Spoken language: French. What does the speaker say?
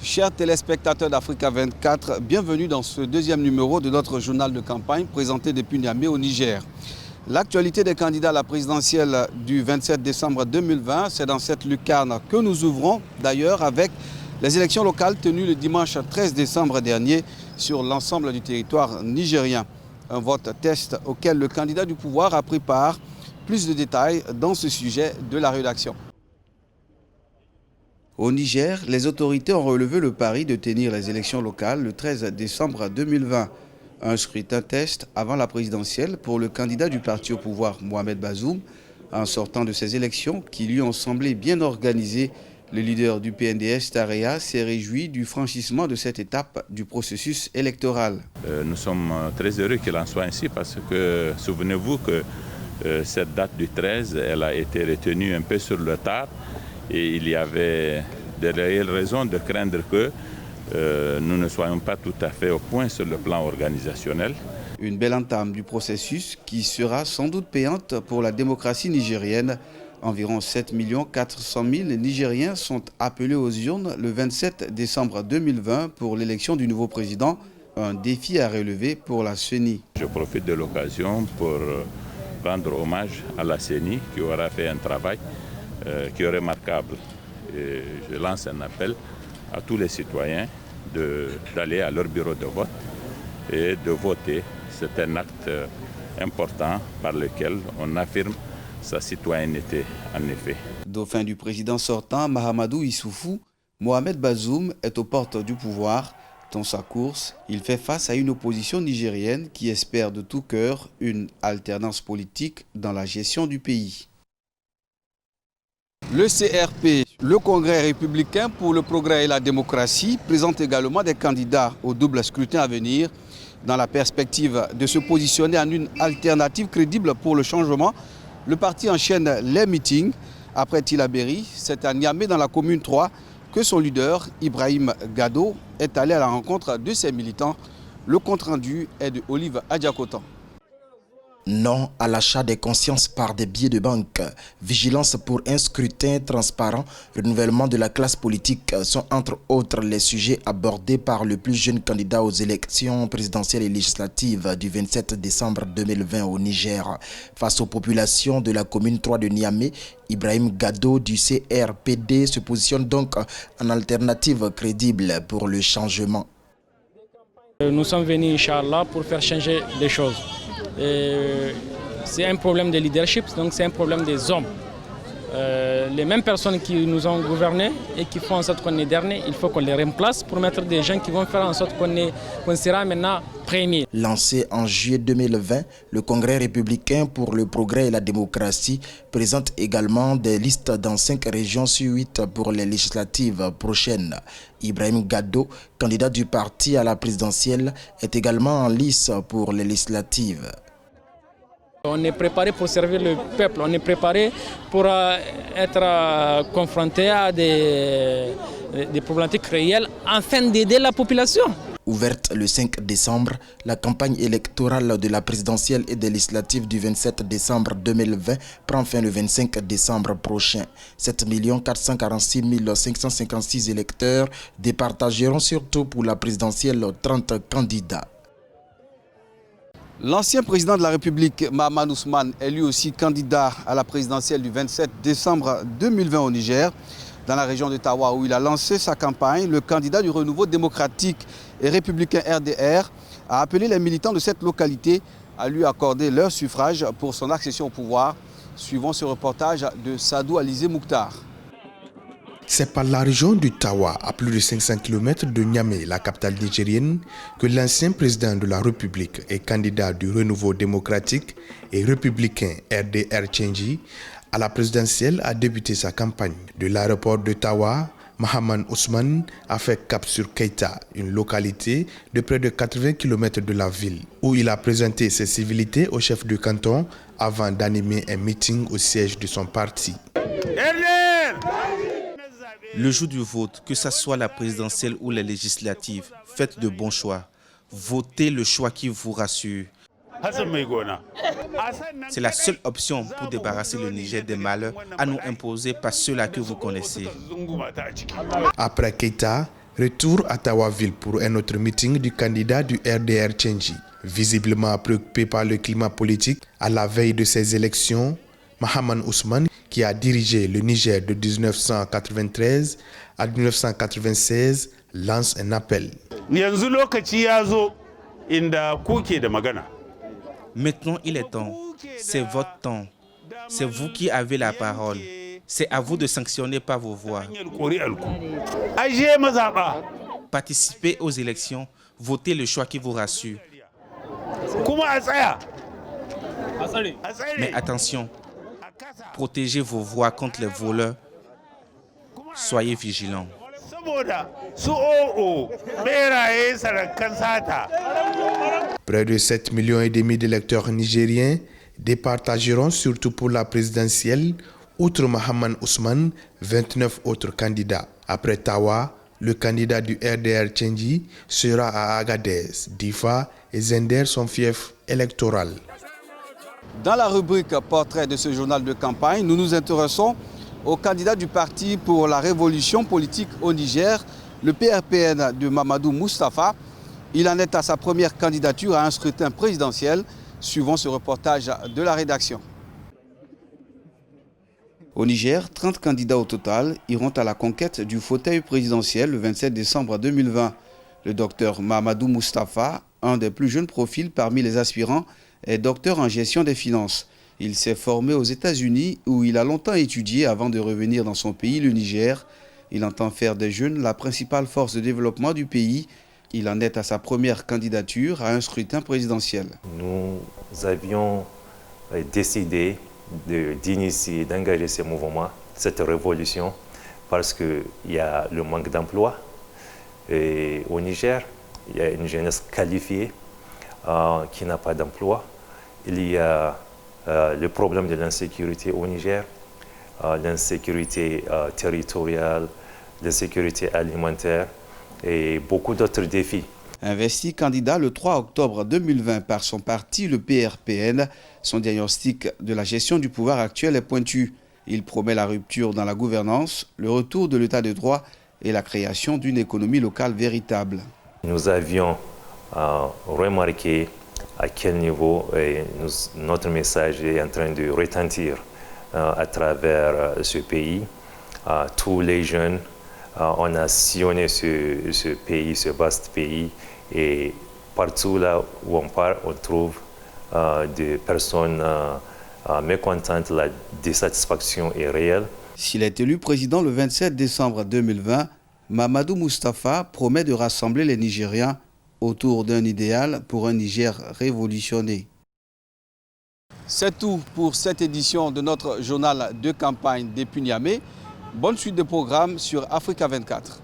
Chers téléspectateurs d'Africa 24, bienvenue dans ce deuxième numéro de notre journal de campagne présenté depuis Niamey au Niger. L'actualité des candidats à la présidentielle du 27 décembre 2020, c'est dans cette lucarne que nous ouvrons d'ailleurs avec les élections locales tenues le dimanche 13 décembre dernier sur l'ensemble du territoire nigérien. Un vote test auquel le candidat du pouvoir a pris part. Plus de détails dans ce sujet de la rédaction. Au Niger, les autorités ont relevé le pari de tenir les élections locales le 13 décembre 2020. Un scrutin test avant la présidentielle pour le candidat du parti au pouvoir, Mohamed Bazoum. En sortant de ces élections qui lui ont semblé bien organisées, le leader du PNDS, Tarea, s'est réjoui du franchissement de cette étape du processus électoral. Nous sommes très heureux qu'il en soit ainsi parce que, souvenez-vous que cette date du 13, elle a été retenue un peu sur le tard. Et il y avait de réelles raisons de craindre que nous ne soyons pas tout à fait au point sur le plan organisationnel. Une belle entame du processus qui sera sans doute payante pour la démocratie nigérienne. Environ 7 400 000 Nigériens sont appelés aux urnes le 27 décembre 2020 pour l'élection du nouveau président. Un défi à relever pour la CENI. Je profite de l'occasion pour rendre hommage à la CENI qui aura fait un travail qui est remarquable. Et je lance un appel à tous les citoyens d'aller à leur bureau de vote et de voter. C'est un acte important par lequel on affirme sa citoyenneté, en effet. Dauphin du président sortant, Mahamadou Issoufou, Mohamed Bazoum est aux portes du pouvoir. Dans sa course, il fait face à une opposition nigérienne qui espère de tout cœur une alternance politique dans la gestion du pays. Le CRP, le Congrès républicain pour le progrès et la démocratie, présente également des candidats au double scrutin à venir dans la perspective de se positionner en une alternative crédible pour le changement. Le parti enchaîne les meetings. Après Tillabéri, c'est à Niamey dans la commune 3 que son leader, Ibrahim Gado, est allé à la rencontre de ses militants. Le compte-rendu est de Olive Adjakotan. Non à l'achat des consciences par des billets de banque, vigilance pour un scrutin transparent, renouvellement de la classe politique sont entre autres les sujets abordés par le plus jeune candidat aux élections présidentielles et législatives du 27 décembre 2020 au Niger. Face aux populations de la commune 3 de Niamey, Ibrahim Gado du CRPD se positionne donc en alternative crédible pour le changement. Nous sommes venus, Inch'Allah, pour faire changer les choses. C'est un problème de leadership, donc c'est un problème des hommes. Les mêmes personnes qui nous ont gouvernés et qui font en sorte qu'on est dernier, il faut qu'on les remplace pour mettre des gens qui vont faire en sorte qu'on sera maintenant premier. Lancé en juillet 2020, le Congrès républicain pour le progrès et la démocratie présente également des listes dans 5 régions sur 8 pour les législatives prochaines. Ibrahim Gado, candidat du parti à la présidentielle, est également en lice pour les législatives. On est préparé pour servir le peuple, on est préparé pour être confronté à des problématiques réelles afin d'aider la population. Ouverte le 5 décembre, la campagne électorale de la présidentielle et des législatives du 27 décembre 2020 prend fin le 25 décembre prochain. 7 446 556 électeurs départageront surtout pour la présidentielle 30 candidats. L'ancien président de la République, Mahaman Ousmane, est lui aussi candidat à la présidentielle du 27 décembre 2020 au Niger. Dans la région de Tawa où il a lancé sa campagne, le candidat du renouveau démocratique et républicain RDR a appelé les militants de cette localité à lui accorder leur suffrage pour son accession au pouvoir. Suivons ce reportage de Sadou Alizé Mouktar. C'est par la région du Tawa, à plus de 500 km de Niamey, la capitale nigérienne, que l'ancien président de la République et candidat du renouveau démocratique et républicain RDR Tchengi à la présidentielle a débuté sa campagne. De l'aéroport de Tawa, Mahaman Ousmane a fait cap sur Keita, une localité de près de 80 km de la ville, où il a présenté ses civilités au chef de canton avant d'animer un meeting au siège de son parti. Le jour du vote, que ce soit la présidentielle ou les législatives, faites de bons choix. Votez le choix qui vous rassure. C'est la seule option pour débarrasser le Niger des malheurs à nous imposer par ceux-là que vous connaissez. Après Keita, Retour à Tawaville pour un autre meeting du candidat du RDR Tchengi. Visiblement préoccupé par le climat politique à la veille de ces élections, Mahaman Ousmane, qui a dirigé le Niger de 1993 à 1996, lance un appel. Maintenant, il est temps. C'est votre temps. C'est vous qui avez la parole. C'est à vous de sanctionner par vos voix. Participez aux élections, votez le choix qui vous rassure. Mais attention, protégez vos voix contre les voleurs. Soyez vigilants. Près de 7,5 millions d'électeurs nigériens départageront surtout pour la présidentielle, outre Mahaman Ousmane, 29 autres candidats. Après Tawa, le candidat du RDR Tchengi sera à Agadez, Difa et Zender, son fief électoral. Dans la rubrique portrait de ce journal de campagne, nous nous intéressons au candidat du Parti pour la révolution politique au Niger, le PRPN de Mamadou Moustapha. Il en est à sa première candidature à un scrutin présidentiel. Suivons ce reportage de la rédaction. Au Niger, 30 candidats au total iront à la conquête du fauteuil présidentiel le 27 décembre 2020. Le docteur Mamadou Moustapha, un des plus jeunes profils parmi les aspirants, est docteur en gestion des finances. Il s'est formé aux États-Unis où il a longtemps étudié avant de revenir dans son pays, le Niger. Il entend faire des jeunes la principale force de développement du pays. Il en est à sa première candidature à un scrutin présidentiel. Nous avions décidé d'initier, d'engager ce mouvement, cette révolution, parce qu'il y a le manque d'emploi. Et au Niger, il y a une jeunesse qualifiée qui n'a pas d'emploi. Il y a le problème de l'insécurité au Niger, l'insécurité territoriale, l'insécurité alimentaire et beaucoup d'autres défis. Investi candidat le 3 octobre 2020 par son parti, le PRPN, son diagnostic de la gestion du pouvoir actuel est pointu. Il promet la rupture dans la gouvernance, le retour de l'état de droit et la création d'une économie locale véritable. Nous avions remarqué à quel niveau notre message est en train de retentir à travers ce pays. Tous les jeunes, on a sillonné ce pays, ce vaste pays, et partout là où on part, on trouve des personnes mécontentes. La désatisfaction est réelle. S'il est élu président le 27 décembre 2020, Mamadou Moustapha promet de rassembler les Nigériens autour d'un idéal pour un Niger révolutionné. C'est tout pour cette édition de notre journal de campagne depuis Niamey. Bonne suite de programmes sur Africa 24.